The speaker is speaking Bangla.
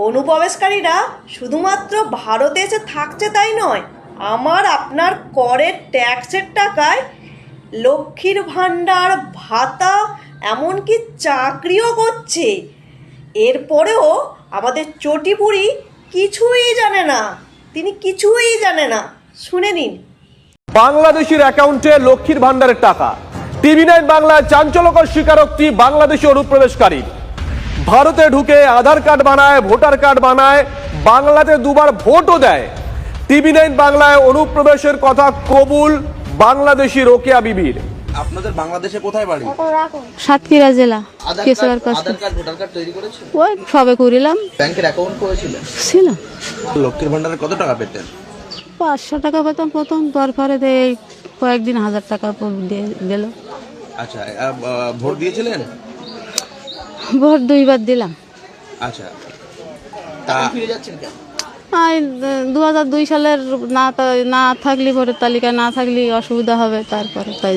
অনুপ্রবেশকারীরা শুধুমাত্র ভারতে এসে থাকছে তাই নয়, আমার আপনার করের ট্যাক্সের টাকায় লক্ষ্মীর ভাণ্ডার, ভাতা, এমনকি চাকরিও করছে। এরপরেও আমাদের চটিপুরি কিছুই জানে না, তিনি কিছুই জানে না। শুনে নিন। বাংলাদেশের অ্যাকাউন্টে লক্ষ্মীর ভাণ্ডারের টাকা। টিভি9 বাংলায় চাঞ্চল্যকর স্বীকারোক্তি বাংলাদেশি অনুপ্রবেশকারী। ভারতে ঢুকে আধার কার্ড বানায়, ভোটার কার্ড বানায়, বাংলাতে দুবার ভোটও দেয়। টিভি9 বাংলায় অনুপ্রবেশের কথা কবুল বাংলাদেশি রোকেয়া বিবির। আপনাদের বাংলাদেশে কোথায় বাড়ি? সাতক্ষীরা জেলা। আধার কার্ড ভোটার কার্ড তৈরি করেছেন? ওই সবে করিলাম। ব্যাংকের অ্যাকাউন্ট করেছিলেন? ছিল। লক্ষ্মীর ভান্ডারে কত টাকা পেতেন? 500 টাকা পেতাম প্রথম, তারপরে এই কয়েকদিন 1000 টাকা দিল। আচ্ছা, ভোট দিয়েছিলেন? ভোট 2বার দিলাম। আচ্ছা, ফিরে যাচ্ছেন কেন? 2002 সালের না থাকলে ভোটের তালিকায় না থাকলে অসুবিধা হবে, তারপরে তাই।